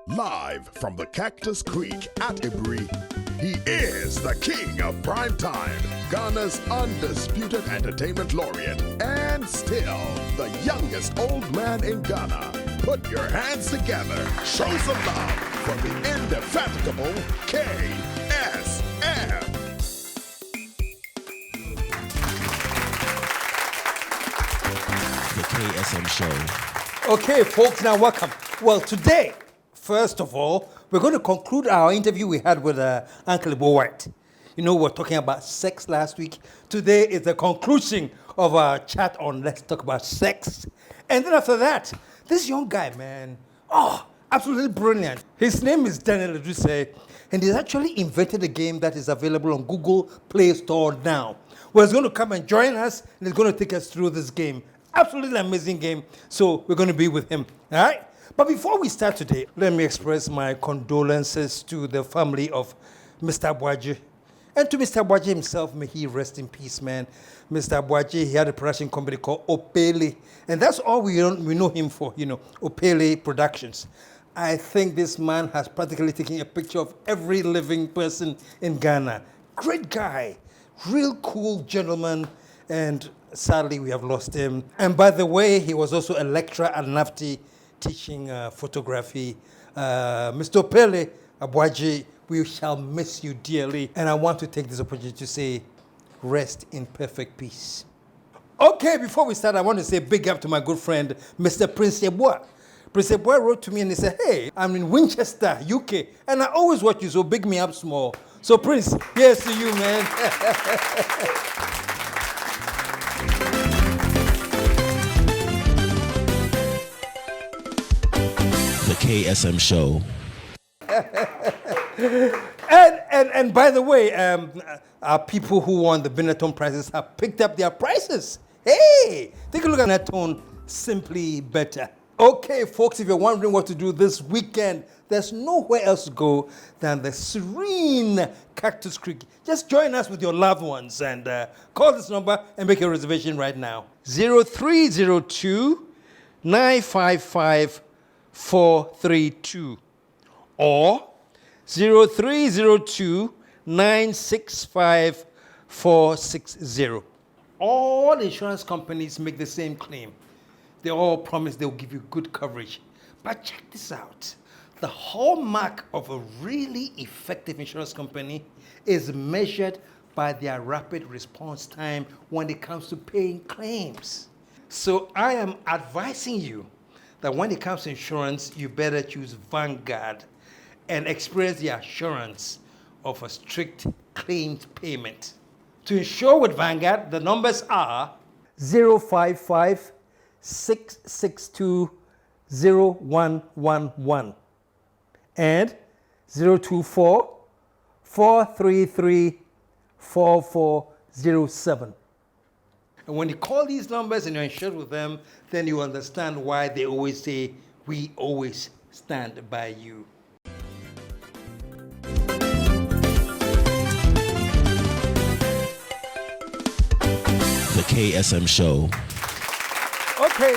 Live from the Cactus Creek at Ibri, he is the king of prime time, Ghana's undisputed entertainment laureate, and still the youngest old man in Ghana. Put your hands together, show some love for the indefatigable KSM. The KSM Show. Okay, folks, now welcome. Well, today, first of all, we're going to conclude our interview we had with Uncle White. You know, we were talking about sex last week. Today is the conclusion of our chat on Let's Talk About Sex. And then after that, this young guy, man, absolutely brilliant. His name is Daniel Aduse, and he's actually invented a game that is available on Google Play Store now. Well, he's going to come and join us, and he's going to take us through this game. Absolutely amazing game. So we're going to be with him. All right? But before we start today, let me express my condolences to the family of Mr. Abuaji. And to Mr. Abuaji himself, may he rest in peace, man. Mr. Abuaji, he had a production company called Opele. And that's all we know him for, Opele Productions. I think this man has practically taken a picture of every living person in Ghana. Great guy, real cool gentleman, and sadly we have lost him. And by the way, he was also a lecturer at NAFTI teaching photography. Mr. Opele Abuaji, we shall miss you dearly. And I want to take this opportunity to say, rest in perfect peace. Okay, before we start, I want to say big up to my good friend, Mr. Prince Yeboah. Prince Yeboah wrote to me and he said, hey, I'm in Winchester, UK, and I always watch you, so big me up small. So Prince, here's to you, man. The KSM Show. And by the way, our people who won the Benetton prizes have picked up their prices. Hey, take a look at Benetton, simply better. Okay, folks, if you're wondering what to do this weekend, there's nowhere else to go than the serene Cactus Creek. Just join us with your loved ones and call this number and make a reservation right now. 0302 955 432 or 0302 965 460. All insurance companies make the same claim. They all promise they'll give you good coverage. But check this out. The hallmark of a really effective insurance company is measured by their rapid response time when it comes to paying claims. So I am advising you that when it comes to insurance, you better choose Vanguard and experience the assurance of a strict claims payment. To insure with Vanguard, the numbers are 055 662 0111 and 024 433 4407. And when you call these numbers and you're insured with them, then you understand why they always say, we always stand by you. The KSM Show. Okay,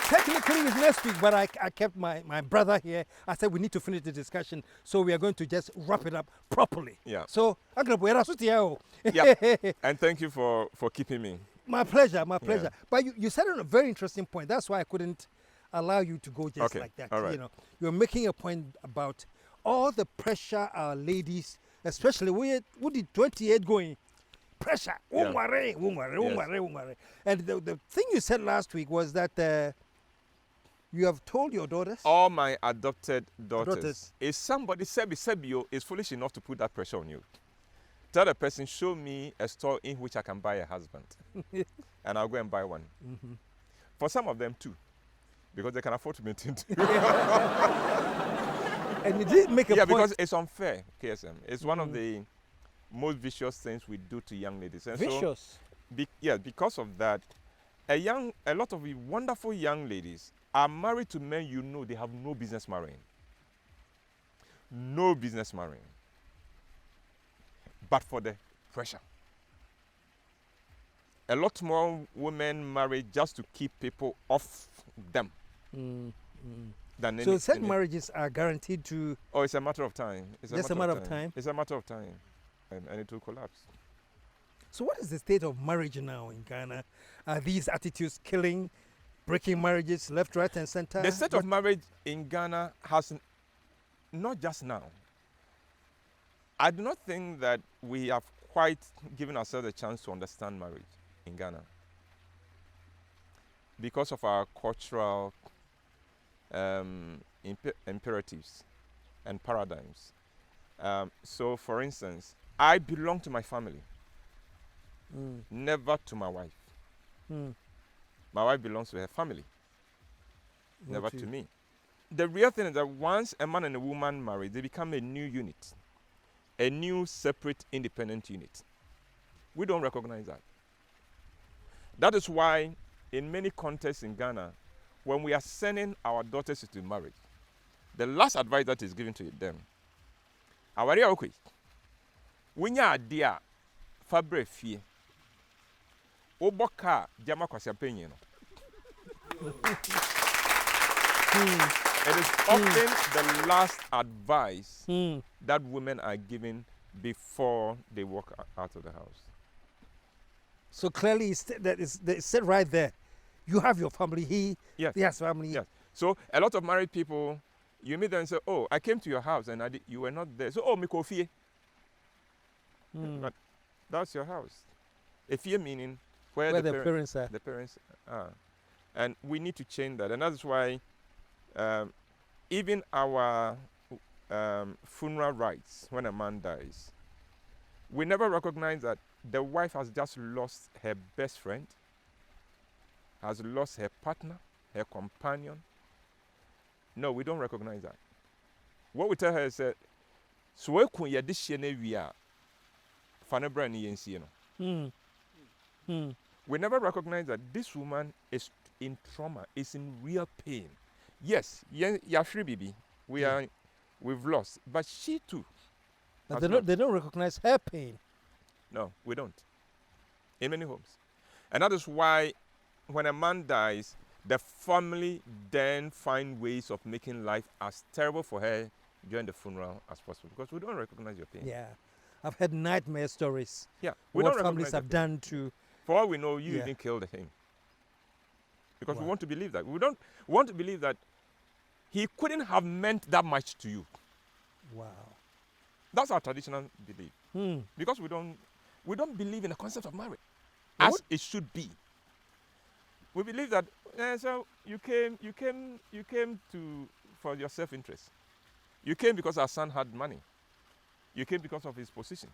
technically it's next week, but I kept my brother here. I said we need to finish the discussion, so we are going to just wrap it up properly. Yeah. So, Yeah. And thank you for keeping me. My pleasure, my pleasure. Yeah. But you said on a very interesting point. That's why I couldn't allow you to go just Okay, like that. all right. You're making a point about all the pressure our ladies, especially with the 28 going, pressure. Yeah. And the thing you said last week was that you have told your daughters. All my adopted daughters. Daughters. If somebody, Sebio, is foolish enough to put that pressure on you, tell the person, show me a store in which I can buy a husband. And I'll go and buy one. Mm-hmm. For some of them too, because they can afford to maintain two. And you did make a point. Yeah, because it's unfair, KSM. It's one of the most vicious things we do to young ladies. And Vicious? So, because of that, a lot of wonderful young ladies are married to men they have no business marrying. No business marrying. But for the pressure. A lot more women marry just to keep people off them. than So any. such marriages are guaranteed to. Oh, it's a matter of time. It's Just a matter of time? It's a matter of time, and it will collapse. So what is the state of marriage now in Ghana? Are these attitudes killing, breaking marriages left, right, and center? The state of marriage in Ghana has not just now. I do not think that we have quite given ourselves a chance to understand marriage in Ghana because of our cultural imperatives and paradigms. So, for instance, I belong to my family, never to my wife. My wife belongs to her family, never to me. The real thing is that once a man and a woman marry, they become a new unit, a new separate independent unit. We don't recognize that. That is why in many contexts in Ghana, when we are sending our daughters into marriage, the last advice that is given to them, awari okay. Winya adia fabre fie. Oboka jama kwasiapenye no. It is often the last advice that women are given before they walk out of the house. So clearly, it's said right there. You have your family. He has family. Yes. So a lot of married people, you meet them and say, "Oh, I came to your house and you were not there." So, "Oh, mikofie." But that's your house. A fie meaning where the parents are. The parents are, and we need to change that. And that's why even our funeral rites, when a man dies, we never recognize that the wife has just lost her best friend, has lost her partner, her companion. No, we don't recognize that. What we tell her is that, so we kun ya this year fanebra ni yensi no. We never recognize that this woman is in trauma, is in real pain. Yes, Yashri Bibi, we've lost, but she too. But they don't recognize her pain. No, we don't. In many homes. And that is why when a man dies, the family then find ways of making life as terrible for her during the funeral as possible, because we don't recognize your pain. Yeah. I've heard nightmare stories. Yeah. What families have done to. For all we know, you even killed him. Because we want to believe that. We don't want to believe that he couldn't have meant that much to you. Wow. That's our traditional belief. Because we don't believe in the concept of marriage as it should be. We believe that so you came for your self-interest. You came because our son had money. You came because of his position.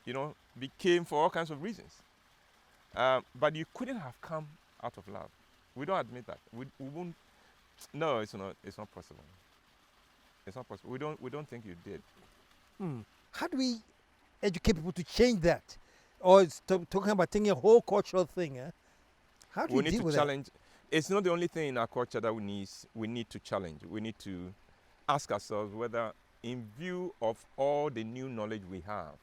We came for all kinds of reasons. But you couldn't have come out of love. We don't admit that. We won't. No, it's not. It's not possible. It's not possible. We don't think you did. How do we educate people to change that? Or it's talking about taking a whole cultural thing. How do we deal with challenge that? It's not the only thing in our culture that we need to challenge. We need to ask ourselves whether, in view of all the new knowledge we have,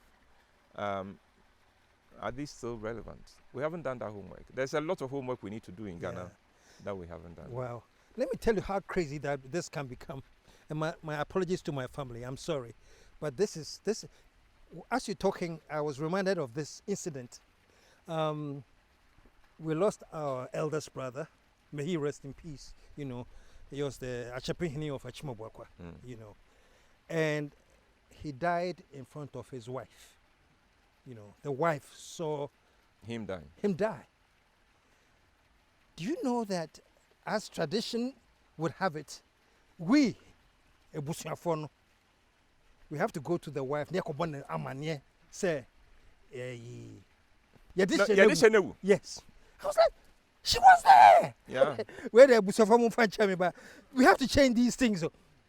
are these still relevant? We haven't done that homework. There's a lot of homework we need to do in Ghana that we haven't done. Wow. Let me tell you how crazy that this can become. And my apologies to my family. I'm sorry. But this is, as you're talking, I was reminded of this incident. We lost our eldest brother. May he rest in peace. He was the Achapihini of Achimobwakwa, And he died in front of his wife. The wife saw him die. Do you know that, as tradition would have it, we have to go to the wife. Say, yes. I was like, she was there. Yeah. Where the but we have to change these things.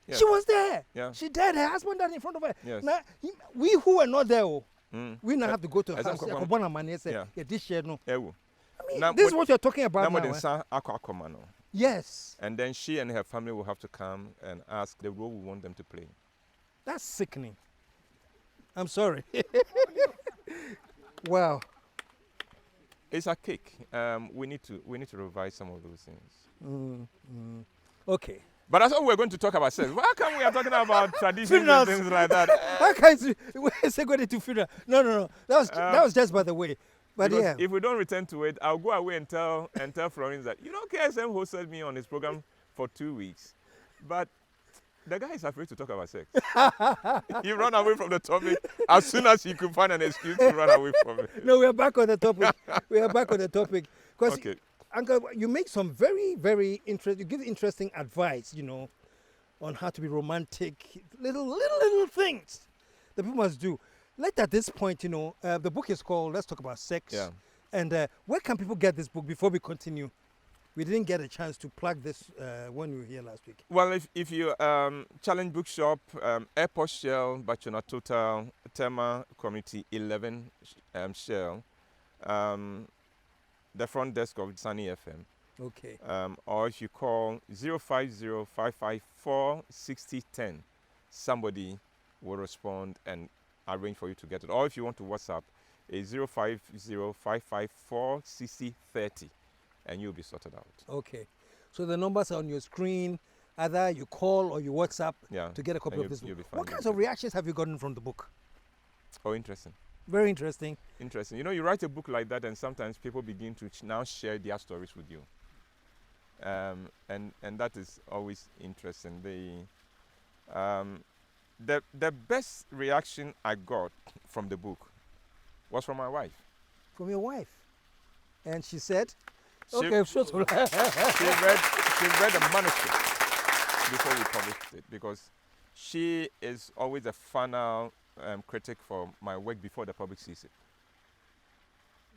Yeah. She was there. Yeah. She died. Her husband died in front of her. Yes. Now, we who were not there, we now have to go to her house. This is what you're talking about now. Yes. And then she and her family will have to come and ask the role we want them to play. That's sickening. I'm sorry. Wow. It's archaic. We need to revise some of those things. Okay. But I thought we were going to talk about sex. Why come we are talking about traditions and Funerals. things like that? How can you segue to funeral? No. That was just by the way. But Because yeah. if we don't return to it, I'll go away and tell Florence that, KSM hosted me on his program for 2 weeks. But the guy is afraid to talk about sex. He ran away from the topic as soon as he could find an excuse to run away from it. No, we are back on the topic. Because, Okay. Uncle, you make some very, very interesting, you give interesting advice, on how to be romantic, little things that people must do. Like at this point, the book is called Let's Talk About Sex. Yeah. And where can people get this book before we continue? We didn't get a chance to plug this when we were here last week. Well, if you Challenge Bookshop, Airport Shell, Bachona Total, Tema Community 11 Shell, the front desk of Sunny FM. Okay. Or if you call 050-554-6010, somebody will respond and arrange for you to get it. Or if you want to WhatsApp, it's 050-554-6030, and you'll be sorted out. Okay. So the numbers are on your screen. Either you call or you WhatsApp to get a copy of this book. What kinds of reactions have you gotten from the book? Oh, interesting. Very interesting. Interesting. You write a book like that, and sometimes people begin to now share their stories with you. And that is always interesting. The best reaction I got from the book was from my wife. From your wife? And she said, She okay, sure. read the manuscript before we published it, because she is always a final critic for my work before the public sees it.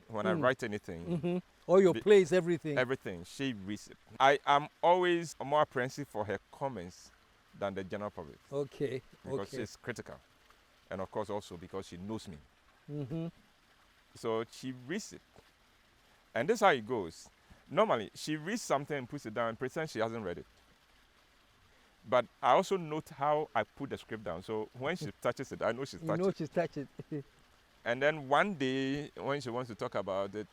When I write anything, all your plays, everything. Everything, she reads it. I am always more apprehensive for her comments than the general public. Okay. Because she's critical. And of course also because she knows me. Mm-hmm. So she reads it. And this is how it goes. Normally, she reads something and puts it down and pretends she hasn't read it. But I also note how I put the script down. So when she touches it, I know she's touched it. You know she's touched it. And then one day, when she wants to talk about it,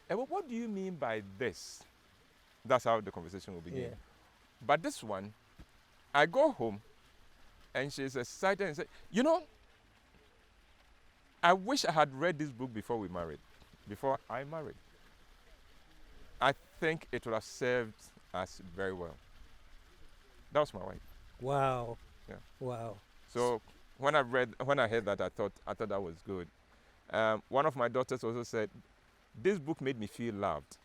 what do you mean by this? That's how the conversation will begin. Yeah. But this one, I go home, and she's excited and says, I wish I had read this book before I married. I think it would have served us very well. That was my wife. Wow. Yeah. Wow. So when I heard that, I thought that was good. One of my daughters also said, this book made me feel loved,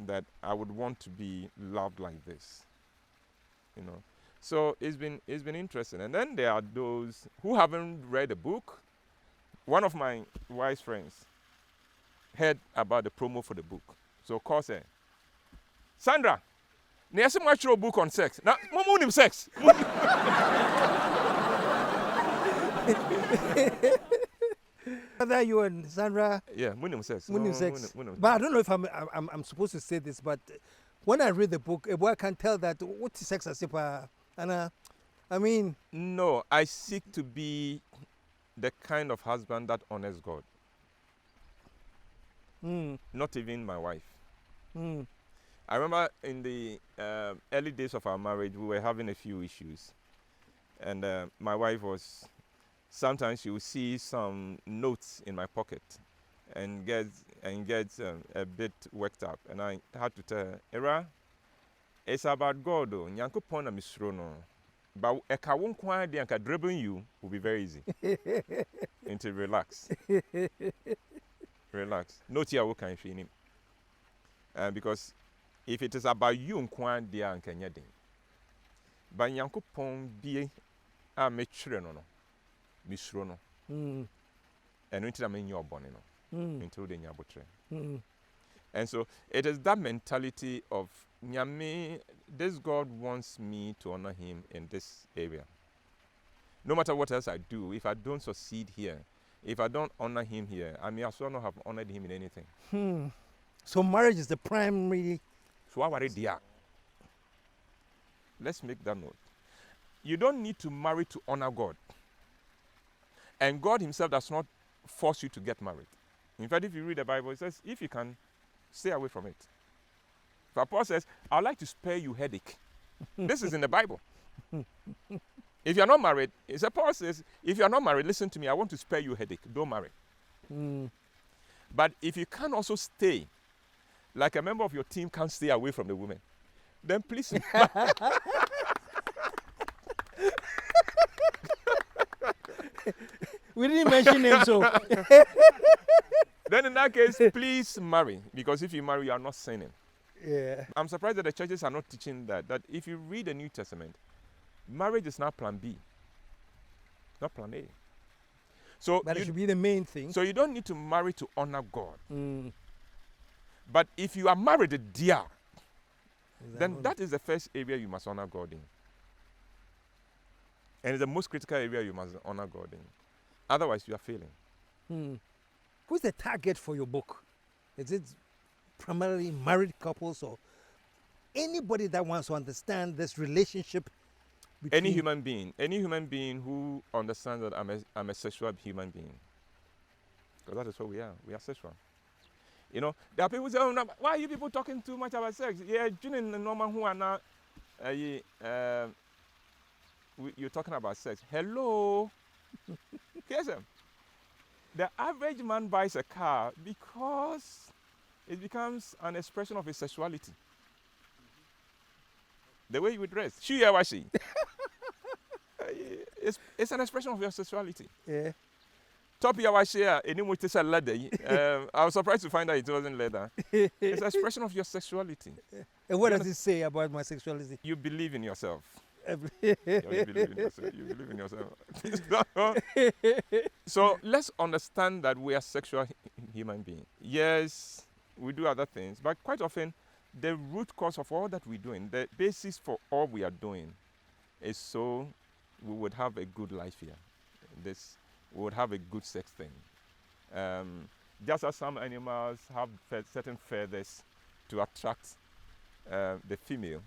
that I would want to be loved like this. So it's been interesting. And then there are those who haven't read the book. One of my wife's friends heard about the promo for the book. So calls her, Sandra, there's a book on sex. Now, Mom sex. Whether you and Sandra. Yeah, sex. Sex. But I don't know if I'm supposed to say this, but when I read the book, a boy can tell that what is sex as and I mean. No, I seek to be the kind of husband that honors God. Not even my wife. I remember in the early days of our marriage, we were having a few issues. And my wife was, sometimes she would see some notes in my pocket and get a bit worked up. And I had to tell her, Era, it's about God, though. Nyanko pona misrono. But a kawon kwa de anka dribbling you will be very easy. Until relax. Relax. No tia wo kan hwe nim. Because if it is about you nkwa de anka nya den. But nyanko pon bie a metwere no no. Misro no. And until am your bone no. Until the nya botre. And so it is that mentality of Nyame, this God wants me to honor him in this area. No matter what else I do, if I don't succeed here, if I don't honor him here, I may as well not have honored him in anything. So marriage is the primary. So I worry there. Let's make that note. You don't need to marry to honor God. And God himself does not force you to get married. In fact, if you read the Bible, it says, if you can, stay away from it. But Paul says, I'd like to spare you headache. This is in the Bible. If you're not married, Paul says, if you're not married, listen to me, I want to spare you a headache. Don't marry. But if you can also stay, like a member of your team can't stay away from the women, then please. We didn't mention him, so. Then in that case, please marry. Because if you marry, you are not sinning. Yeah. I'm surprised that the churches are not teaching that if you read the New Testament, marriage is not plan B, not plan A. So But it should be the main thing. So you don't need to marry to honor God. But if you are married, dear, then that is the first area you must honor God in. And it's the most critical area you must honor God in. Otherwise, you are failing. Who's the target for your book? Is it primarily married couples or anybody that wants to understand this relationship between... Any human being who understands that I'm a sexual human being. Because that is what we are. We are sexual. You know, there are people who say, oh, no, why are you people talking too much about sex? Yeah, June and Norman who are now, you're talking about sex. Hello? KSM. The average man buys a car because it becomes an expression of his sexuality. The way you dress. She or she. It's an expression of your sexuality. Yeah. Top here, I share any more leather. I was surprised to find that it wasn't leather. It's an expression of your sexuality. And what does it say about my sexuality? You believe in yourself. You believe in yourself. You believe in yourself. So let's understand that we are sexual human beings. Yes, we do other things, but quite often the root cause of all that we're doing, the basis for all we are doing, is so we would have a good life here. We would have a good sex thing. Just as some animals have certain feathers to attract the female,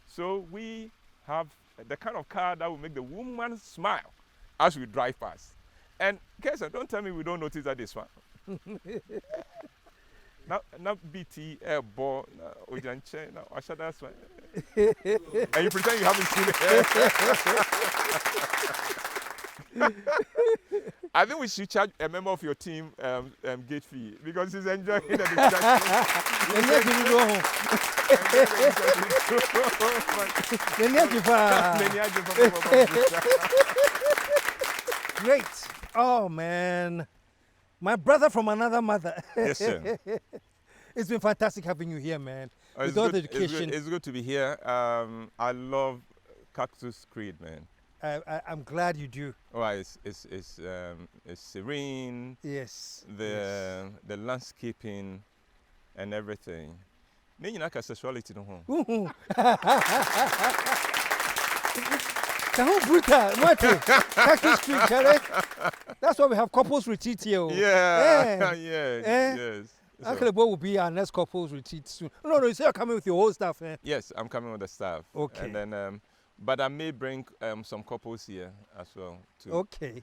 so we have the kind of car that will make the woman smile as we drive past. And Kesson, don't tell me we don't notice that they smile. Now BT ball Ojanche now Ashada smile. And you pretend you haven't seen it. I think we should charge a member of your team gate fee because he's enjoying the distraction. Great. Oh, man. My brother from another mother. Yes, sir. It's been fantastic having you here, man. With all the education. It's good to be here. I love Cactus Creed, man. I'm glad you do. Oh, it's serene. Yes. The landscaping and everything. Then you know sexuality no home. Cactus Creed, Charlie. That's why we have couples retreat here. Yeah. Yes. Uncle Bo will be our next couples retreat soon. No, you say you're coming with your whole staff. Yes, I'm coming with the staff. Okay. And then, but I may bring some couples here as well to. Okay.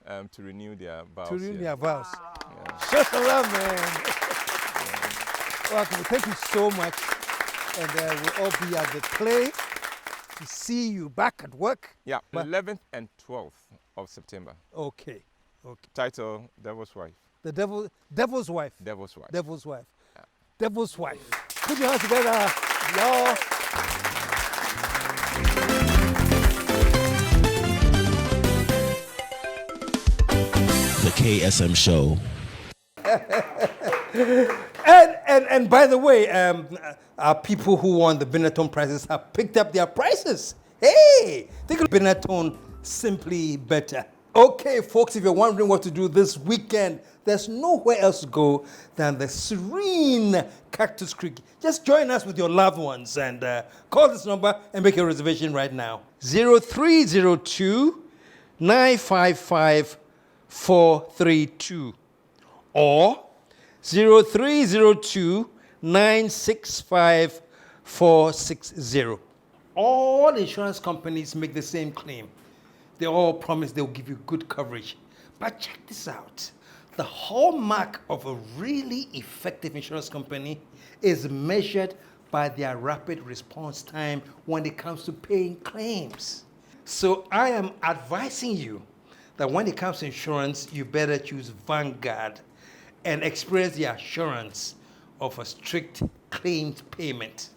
To renew their vows. To renew their vows. Yeah. Shut up, man. Well, thank you so much. And we'll all be at the play to see you back at work. Yeah, 11th and 12th of September. Okay. Title, Devil's Wife. The Devil's Wife. Devil's Wife. Devil's Wife. Yeah. Devil's Wife. Put your hands together, y'all. The KSM Show. And by the way, our people who won the Benetton prizes have picked up their prices. Hey, think of Benetton, simply better. Okay, folks, if you're wondering what to do this weekend, there's nowhere else to go than the serene Cactus Creek. Just join us with your loved ones and call this number and make your reservation right now. 0302 955 432 or 0302 965 460. All insurance companies make the same claim. They all promise they'll give you good coverage. But check this out. The hallmark of a really effective insurance company is measured by their rapid response time when it comes to paying claims. So I am advising you that when it comes to insurance, you better choose Vanguard and experience the assurance of a strict claims payment.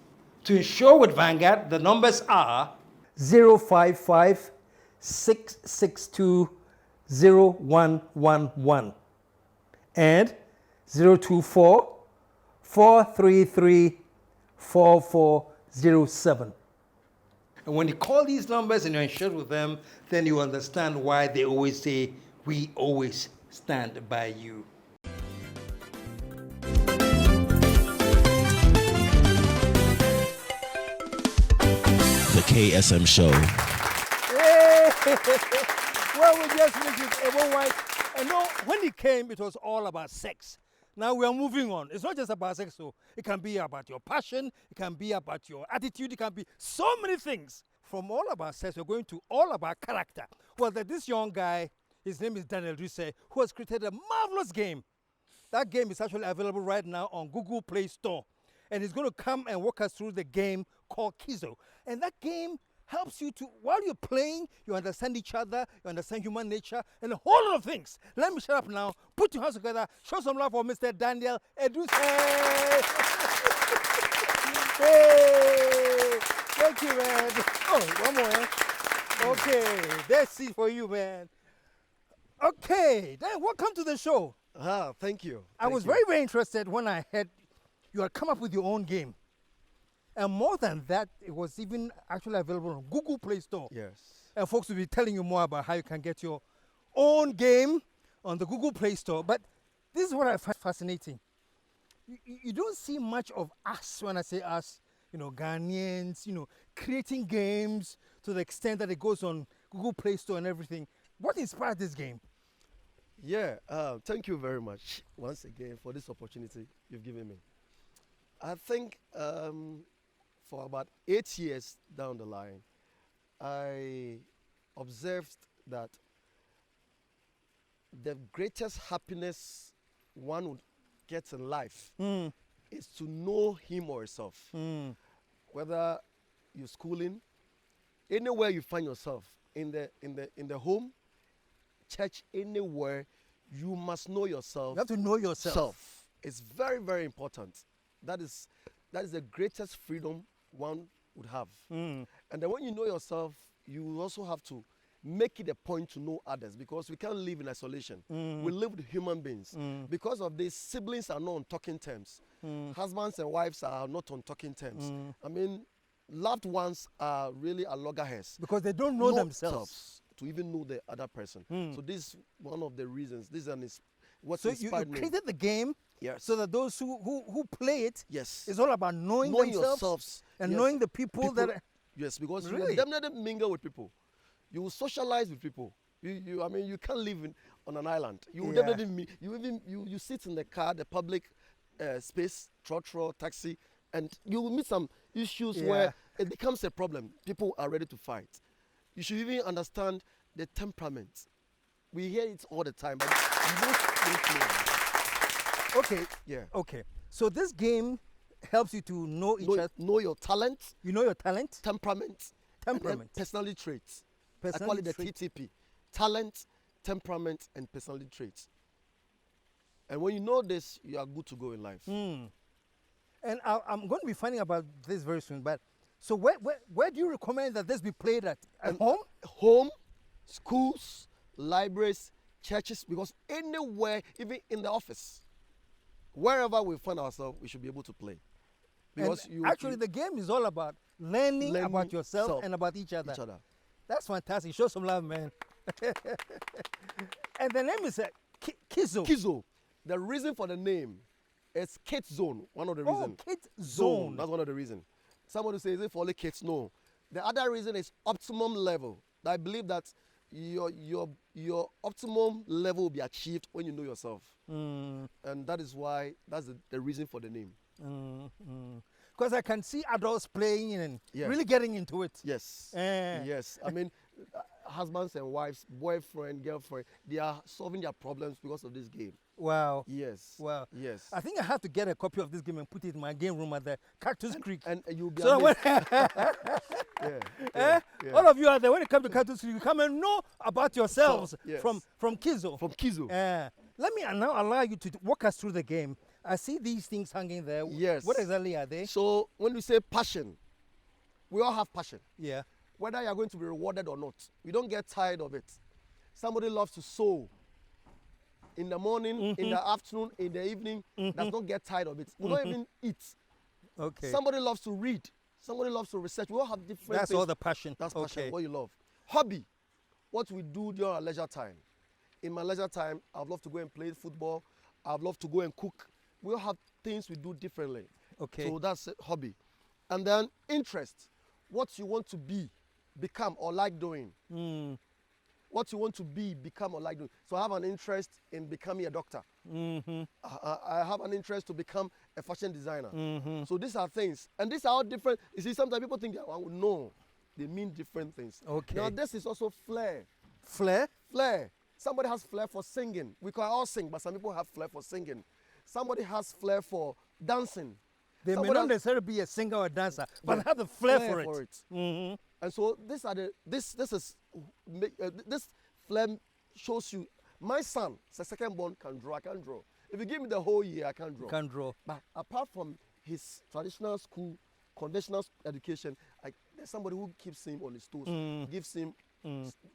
To insure with Vanguard, the numbers are 055 662 0111 and 024 433 4407. And when you call these numbers and you're insured with them, then you understand why they always say, we always stand by you. The KSM Show. Hey! Well, we just finished with Ebo White. And no, when he came, it was all about sex. Now we are moving on. It's not just about sex, so it can be about your passion, it can be about your attitude, it can be so many things. From all about sex, we're going to all about character. Well, this young guy, his name is Daniel Duse, who has created a marvelous game. That game is actually available right now on Google Play Store. And he's going to come and walk us through the game called Kizzle. And that game helps you to, while you're playing, you understand each other, you understand human nature, and a whole lot of things. Let me shut up now. Put your hands together. Show some love for Mr. Daniel Eduse. Hey! Thank you, man. Oh, one more, eh? Okay, that's it for you, man. Okay, then welcome to the show. Thank you. I was very, very interested when I heard you had come up with your own game. And more than that, it was even actually available on Google Play Store. Yes. And folks will be telling you more about how you can get your own game on the Google Play Store. But this is what I find fascinating. You don't see much of us, when I say us, Ghanaians, creating games to the extent that it goes on Google Play Store and everything. What inspired this game? Yeah, thank you very much once again for this opportunity you've given me. I think for about 8 years down the line, I observed that the greatest happiness one would get in life is to know him or herself. Whether you're schooling, anywhere you find yourself, in the home, church, anywhere, you must know yourself. You have to know yourself. It's very, very important. That is the greatest freedom one would have. And then when you know yourself, you also have to make it a point to know others, because we can't live in isolation. We live with human beings. Because of this, siblings are not on talking terms. Husbands and wives are not on talking terms. I mean, loved ones are really at loggerheads. Because they don't know themselves. To even know the other person. So this is one of the reasons. This is what so inspired you me. created the game. Yes. So that those who play it, yes, it's all about knowing themselves and yes. knowing the people that are, yes, because really? you definitely mingle with people. You will socialize with people. I mean, you can't live on an island. You will definitely meet. You sit in the car, the public space, trotro, taxi, and you will meet some issues where it becomes a problem. People are ready to fight. You should even understand the temperament. We hear it all the time, but you don't know. Okay. Yeah. Okay. So this game helps you to know each other. Know your talent. You know your talent. Temperament. Temperament. Personality traits. I call it the TTP. Talent, temperament, and personality traits. And when you know this, you are good to go in life. And I'm going to be finding about this very soon. But so where do you recommend that this be played at home? Home, schools, libraries, churches, because anywhere, even in the office, wherever we find ourselves, we should be able to play. Because the game is all about learning about yourself and about each other. That's fantastic. Show some love, man. And the name is Kizzle. Kizzle. The reason for the name is Kids Zone. One of the reasons. Oh, Kids Zone. That's one of the reasons. Somebody says, is it for only kids? No. The other reason is optimum level. I believe that your optimum level will be achieved when you know yourself. And that is why, that's the reason for the name. Because I can see adults playing and really getting into it. Yes. Yes. I mean, husbands and wives, boyfriend, girlfriend, they are solving their problems because of this game. Wow. Yes. Wow. Yes. I think I have to get a copy of this game and put it in my game room at the Cactus Creek. And you'll be So when, yeah. all of you out there, when it comes to Cactus Creek, you come and know about yourselves yes. from Kizzle. From Kizzle. Let me now allow you to walk us through the game. I see these things hanging there. Yes. What exactly are they? So when we say passion, we all have passion. Yeah. Whether you are going to be rewarded or not, we don't get tired of it. Somebody loves to sew in the morning, in the afternoon, in the evening, does not get tired of it. We don't even eat. Okay. Somebody loves to read. Somebody loves to research. We all have different That's things. all the passion. That's passion, Okay. what you love. Hobby, what we do during our leisure time. In my leisure time, I'd love to go and play football. I'd love to go and cook. We all have things we do differently. Okay. So that's a hobby. And then interest, what you want to be, become, or like doing. What you want to be, become, or like doing. So I have an interest in becoming a doctor. I have an interest to become a fashion designer. So these are things. And these are all different. You see, sometimes people think that, well, no, they mean different things. Okay. Now this is also flair. Flair? Flair. Somebody has flair for singing. We can all sing, but some people have flair for singing. Somebody has flair for dancing. They may Somebody not has- necessarily be a singer or a dancer, but Yeah, have the flair for it. And so these are the this flair shows you. My son, the second born, can draw. I can draw. If you give me the whole year, I can draw. Can draw. But apart from his traditional school, conventional education, there's somebody who keeps him on his toes, gives him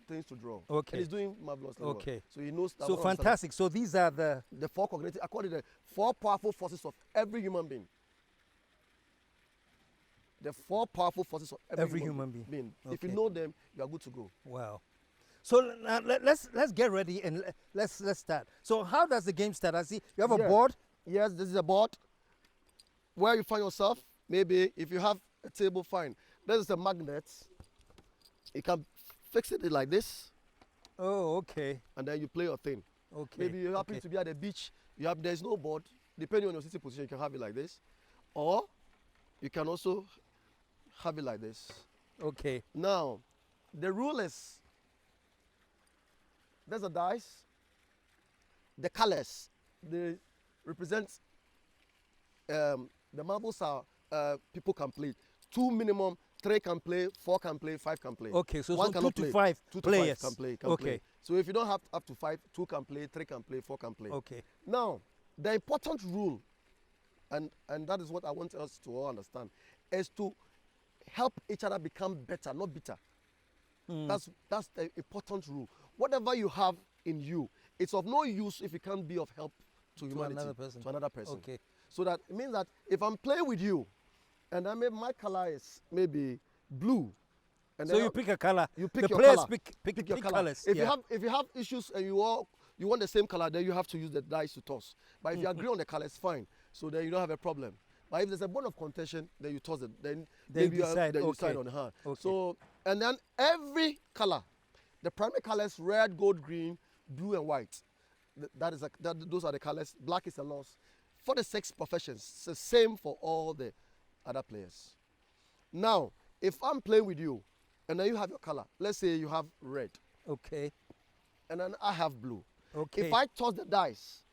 things to draw. Okay. And he's doing marvelously well. Okay. So he knows that. So fantastic. So these are the The four cognitive, I call it the four powerful forces of every human being. The four powerful forces of every human being. If you Okay. know them, you are good to go. wow. So now let's get ready and let's start. So how does the game start? I see you have a Yeah. board. Yes, this is a board where you find yourself. Maybe if you have a table, fine. This is a magnet. You can fix it like this, Oh, okay. and then you play your thing. Okay. Maybe you happen okay. to be at the beach. There's no board. Depending on your sitting position, you can have it like this, or you can also have it like this. Okay. Now, the rule is there's a dice. The colors they represent the marbles are people can play. 2 minimum, 3 can play, 4 can play, 5 can play. Okay, so 1 2 cannot to play. 5 2 to players. 5 can play. Okay. So if you don't have up to 5, 2 can play, 3 can play, 4 can play. Okay. Now, the important rule, and that is what I want us to all understand, is to help each other become better, not bitter. That's the important rule. Whatever you have in you, it's of no use if it can't be of help to humanity, another person. to another person. Okay. So that it means that if I'm playing with you, and then maybe my color is maybe blue, and So then you pick a color. you pick the your players color. pick your color. colors. If yeah. you have issues and you want the same color, then you have to use the dice to toss. But if you agree on the color, it's fine. So then you don't have a problem. But if there's a bone of contention, then you toss it. Then maybe you decide, then you okay. decide on the hand. Okay. So and then every color, the primary colors: red, gold, green, blue, and white. Those are the colors. Black is a loss. For the 6 professions, it's the same for all the other players. Now, if I'm playing with you, and then you have your color, let's say you have red, Okay. and then I have blue. Okay. If I toss the dice,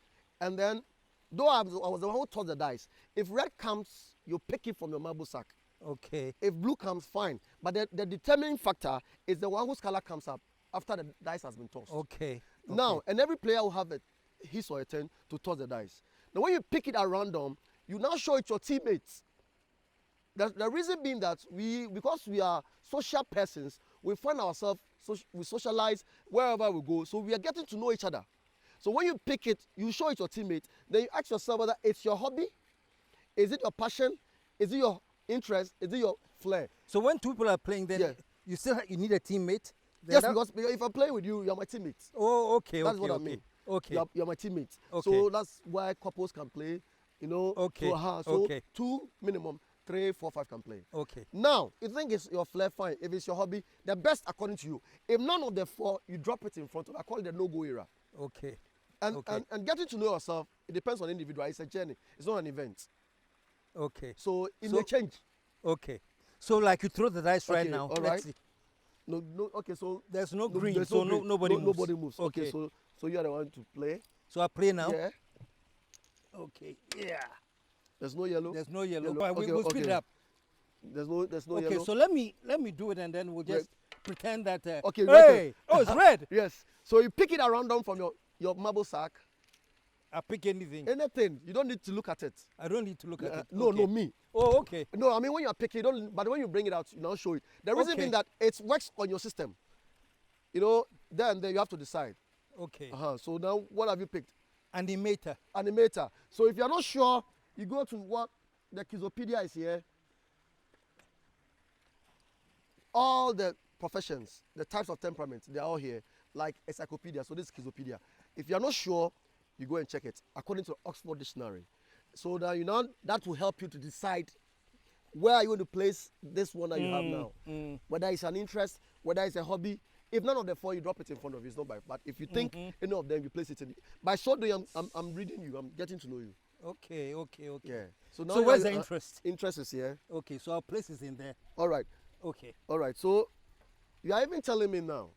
and then, though I was the one who tossed the dice, if red comes, you pick it from your marble sack. Okay. If blue comes, fine. But the determining factor is the one whose color comes up after the dice has been tossed. Okay. Now, and every player will have his or her turn to toss the dice. Now, when you pick it at random, you now show it to your teammates. The reason being that because we are social persons, we find ourselves, we socialize wherever we go, so we are getting to know each other. So when you pick it, you show it to your teammate, then you ask yourself whether it's your hobby, is it your passion, is it your interest, is it your flair? So when 2 people are playing, then Yeah. you need a teammate. Then Yes, that- because if I'm playing with you, you're my teammate. Oh, okay. That's okay, what I okay. mean. Okay. You're my teammate. Okay. So that's why couples can play, Okay, So okay. 2 minimum, 3, 4, 5 can play. Okay. Now, if you think it's your flair, fine. If it's your hobby, the best according to you. If none of the 4, you drop it in front of. I call it the no-go era. Okay. And, Okay. and getting to know yourself, it depends on the individual. It's a journey. It's not an event. Okay. So it So- may change. Okay. So like you throw the dice right Okay, now. all Let's right. see. No, no. Okay, so There's no green, there's so green. nobody moves. Nobody moves. Okay. Okay, so you are the one to play. So I play now? Yeah. Okay, yeah. There's no yellow. There's no yellow. Yellow. Fine, Okay, we'll speed it okay. up. There's no Okay, yellow. so let me do it and then we'll just pretend that. Okay, hey! Oh, it's red. Yes. So you pick it at random from your marble sack. I pick anything. Anything. You don't need to look at it. I don't need to look at it. No, Okay. no, me. Oh, okay. No, I mean when you are picking, you don't. But when you bring it out, you now show it. The reason Okay. being that it works on your system. You know, then you have to decide. Okay. So now, what have you picked? Animator. Animator. So if you're not sure, you go to what the Kizzopedia is here. All the professions, the types of temperament, they're all here, like encyclopedia. So this is Kizzopedia. If you're not sure, you go and check it according to Oxford Dictionary. So that that will help you to decide where are you going to place this one that you have now. Whether it's an interest, whether it's a hobby. If none of the four, you drop it in front of you. It's not by. But if you think any of them, you place it in. By so doing, I'm reading you. I'm getting to know you. Okay. Yeah. So now So where's the interest? Interest is here. Okay, so our place is in there. All right. Okay. All right. So you are even telling me now.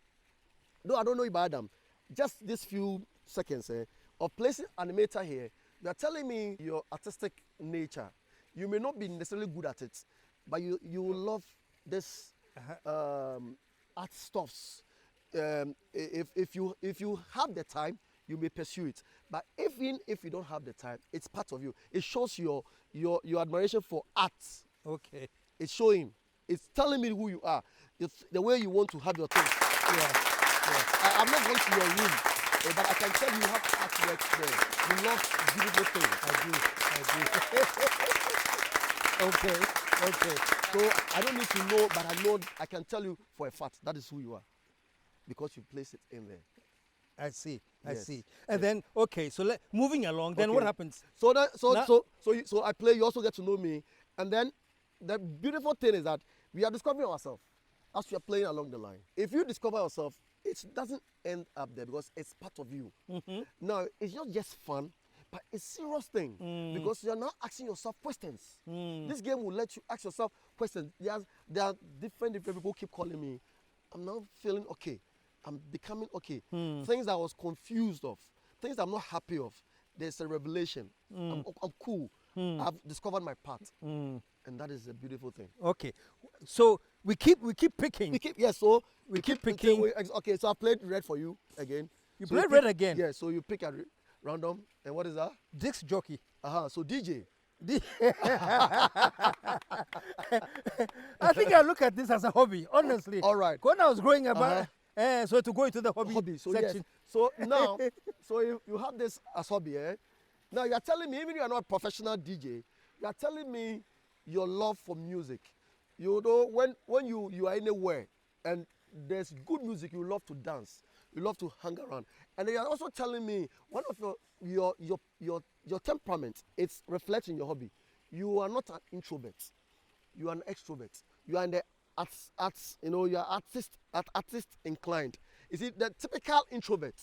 No, I don't know about Adam. Just these few seconds of placing animator here. You are telling me your artistic nature. You may not be necessarily good at it, but you will love this art stuffs. If you have the time, you may pursue it. But even if you don't have the time, it's part of you. It shows your admiration for art. Okay. It's showing. It's telling me who you are. It's the way you want to have your things. Yeah. I'm not going to your room, but I can tell you have artwork there. You love beautiful things. I do. Okay. So I don't need to know, but I know I can tell you for a fact that is who you are, because you place it in there. I see. Yes. And then okay, so moving along. Then Okay. what happens? So I play. You also get to know me, and then the beautiful thing is that we are discovering ourselves as we are playing along the line. If you discover yourself, it doesn't end up there because it's part of you. Now it's not just fun, but it's a serious thing because you are now asking yourself questions. This game will let you ask yourself questions. There are different people who keep calling me. I'm now feeling okay. I'm becoming okay. Things I was confused of, things I'm not happy of. There's a revelation. I'm cool. I've discovered my path, and that is a beautiful thing. Okay, so we keep picking. So we keep picking. Okay, so I played red for you again. You So play red again. Yeah, so you pick a random, and what is that? Disc jockey. So DJ. I think I look at this as a hobby, honestly. All right. When I was growing up, so to go into the hobby So section. yes. So now, so you have this as hobby, Now you are telling me, even if you are not a professional DJ, you are telling me your love for music. You know, when you are anywhere and there's good music, you love to dance, you love to hang around, and you are also telling me one of your temperament. It's reflecting your hobby. You are not an introvert. You are an extrovert. You are in the arts. You know, you are artist inclined. You see, the typical introvert,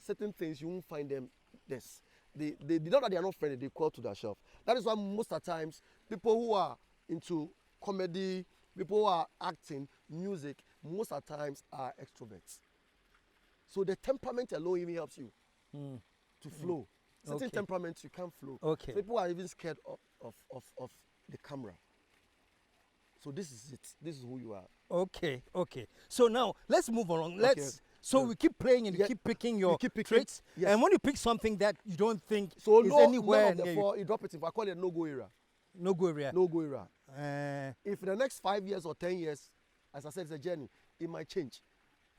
certain things you won't find them. This. They know that they are not friendly. They call to themselves. That is why most of the times people who are into comedy, people who are acting, music, most of the times are extroverts. So the temperament alone even helps you to flow. Certain temperaments you can't flow. Okay. So people are even scared of the camera. So this is it. This is who you are. Okay. So now let's move along. We keep playing and you keep picking your traits. Yes. And when you pick something that you don't think is none anywhere of the near four, you drop it. If I call it no-go area. no-go area. No-go area. If in the next 5 years or 10 years, as I said, it's a journey, it might change.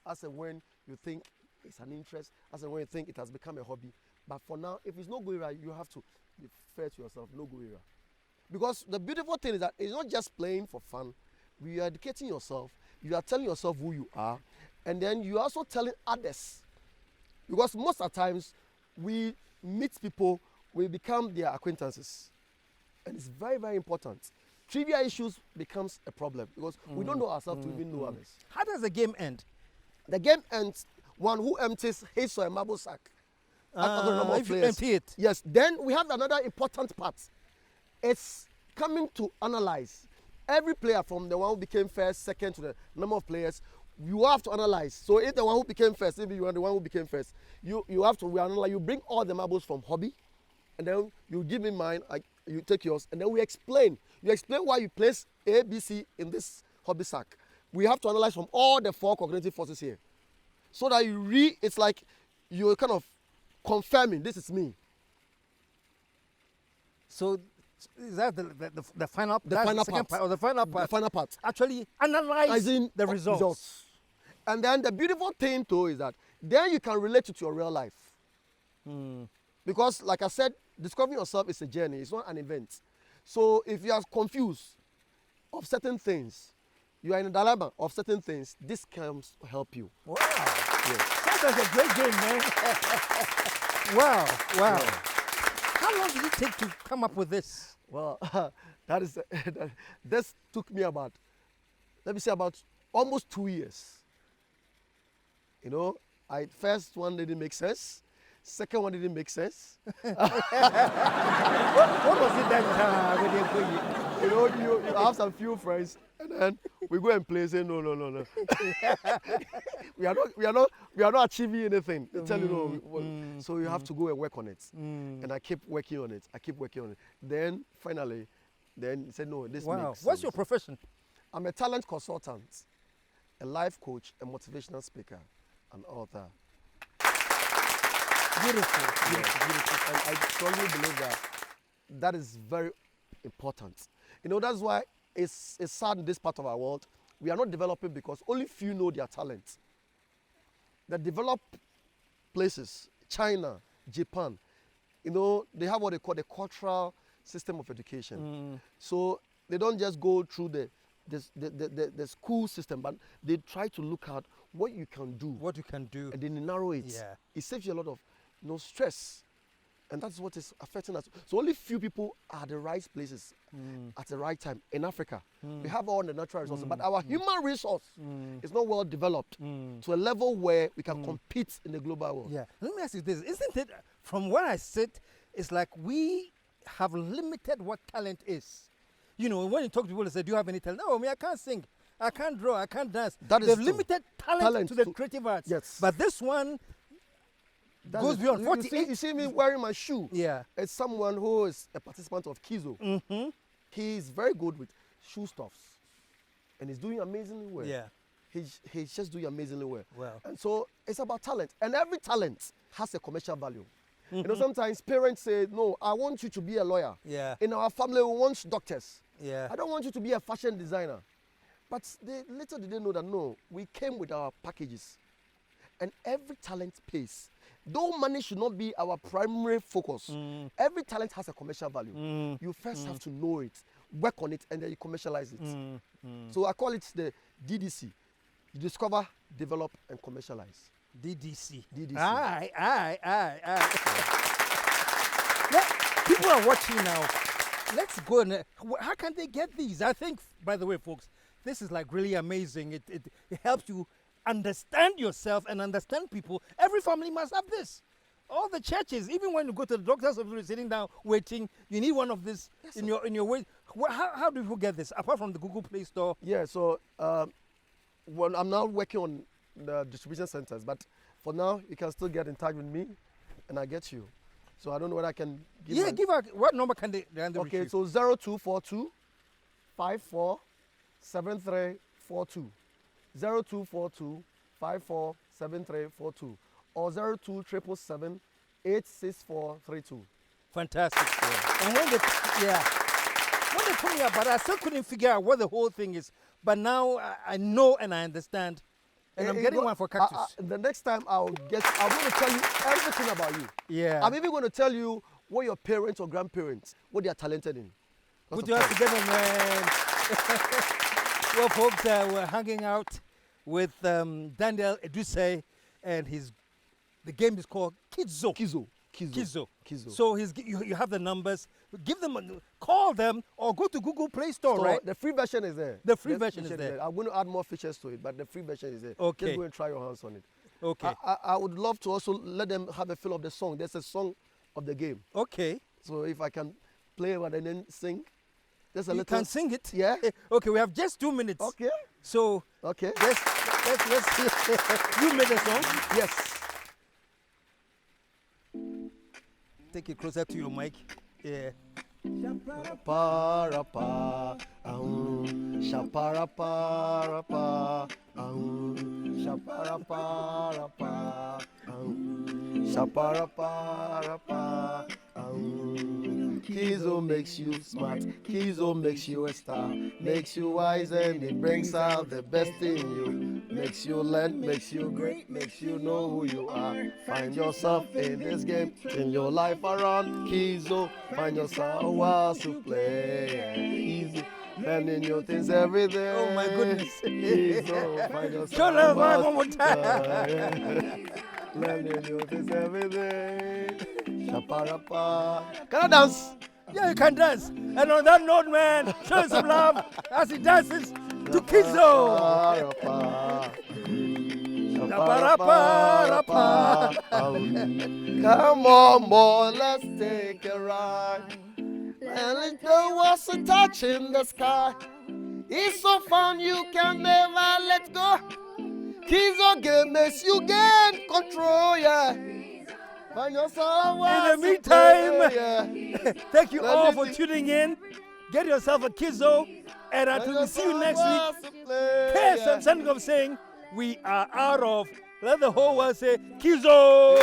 As and when you think it's an interest, as and when you think it has become a hobby. But for now, if it's no-go area, you have to be fair to yourself, no-go area. Because the beautiful thing is that it's not just playing for fun. You are educating yourself. You are telling yourself who you are. And then you are also telling others. Because most of the times, we meet people, we become their acquaintances. And it's very, very important. Trivia issues becomes a problem because we don't know ourselves to even know others. How does the game end? The game ends one who empties his or a marble sack. If you empty it. Yes. Then we have another important part. It's coming to analyze every player from the one who became first, second to the number of players. you have to analyze. So if the one who became first, maybe you are the one who became first, you have to analyze. You bring all the marbles from hobby, and then you give me mine. You take yours, and then we explain. You explain why you place A, B, C in this hobby sack. We have to analyze from all the 4 cognitive forces here, so that it's like you're kind of confirming this is me. So is that the final The final part. part or the final part? The final part. Actually analyzing the results. And then the beautiful thing too is that then you can relate it to your real life. Because like I said, discovering yourself is a journey. It's not an event. So if you are confused of certain things, you are in a dilemma of certain things, this can help you. Wow. Yes. Sounds like a great game, man. Wow. Yeah. How long did it take to come up with this? Well, this took me about almost 2 years. You know, first one didn't make sense. Second one didn't make sense. What was it that when you You know, you have some few friends, and then we go and play. Say no. we are not achieving anything. They tell you no. So you have to go and work on it. And I keep working on it. Then finally, he said no. This makes sense. What's your profession? I'm a talent consultant, a life coach, a motivational speaker, an author. Beautiful. And I strongly believe that is very important. You know, that's why it's sad in this part of our world. We are not developing because only few know their talent. The developed places, China, Japan, you know, they have what they call the cultural system of education. So they don't just go through the school system, but they try to look at what you can do. And then narrow it. Yeah. It saves you a lot of stress. And that's what is affecting us. So only few people are at the right places at the right time in Africa. We have all the natural resources, but our human resource is not well developed to a level where we can compete in the global world. Yeah. Let me ask you this. Isn't it, from where I sit, it's like we have limited what talent is. You know, when you talk to people, they say, do you have any talent? No, I can't sing. I can't draw. I can't dance. They've limited talent to the creative arts. Yes. But this one goes beyond 48. You see me wearing my shoe. Yeah. It's someone who is a participant of Kizzle. He's very good with shoe stuffs. And he's doing amazingly well. Yeah. He's just doing amazingly well. Well. And so it's about talent. And every talent has a commercial value. You know, sometimes parents say, no, I want you to be a lawyer. Yeah. In our family, we want doctors. Yeah. I don't want you to be a fashion designer. But little did they know that, no, we came with our packages. And every talent pays. Though money should not be our primary focus, every talent has a commercial value. You first have to know it, work on it, and then you commercialize it. So I call it the DDC. You discover, develop, and commercialize. DDC. DDC. Yeah, people are watching now. Let's go and how can they get these? I think, by the way, folks, this is like really amazing. It helps you understand yourself and understand people. Every family must have this. All the churches, even when you go to the doctor's office, sitting down waiting, you need one of this in your way. How do you get this apart from the Google Play Store? Yeah, so I'm now working on the distribution centers, but for now you can still get in touch with me, and I get you. So I don't know what I can give. Yeah, give out what number can they okay, reach so 0242 54 7342. 0242 547342 or 02777 86432. Fantastic. Yeah. And when they told me about it, I still couldn't figure out what the whole thing is. But now I know and I understand. And I'm getting one for Cactus. The next time I'm going to tell you everything about you. Yeah. I'm even going to tell you what your parents or grandparents, what they are talented in. Put your hands together, man. Well, folks, we're hanging out with Daniel Edusei, and the game is called Kizzle. Kizzle. So you have the numbers. Give them, call them, or go to Google Play Store, right? The free version is there. The free version is there. I'm going to add more features to it, but the free version is there. Okay. Just go and try your hands on it. Okay. I would love to also let them have a feel of the song. There's a song of the game. Okay. So if I can play it and then sing. You can sing it? Yeah. Okay, we have just 2 minutes. Okay. So okay. Let's let's You made the song. yes. Take it closer to your mic. Yeah. Shaparapa, shaparapa, shaparapa, Kizzle makes you smart, Kizzle makes you a star, makes you wise and it brings out the best in you. Makes you learn, makes you great, makes you know who you are. Find yourself in this game, turn your life around. Kizzle, find yourself a while to play. Easy, learning new things every day. Oh my goodness. Kizzle, find yourself Show a love while one more time. learning new things every day. Shaparapa. Can I dance? Yeah, you can dance. And on that note, man, show him some love as he dances to Kizzle. Come on, boy, let's take a ride. And there was a touch in the sky. It's so fun, you can never let go. Kizzle game makes you gain control, yeah. Find yourself In the meantime, yeah. thank you all for tuning in. Get yourself a Kizzle. And until we see you next week, KSM sending off saying, we are out of. Let the whole world say, Kizzle!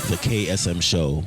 The KSM Show.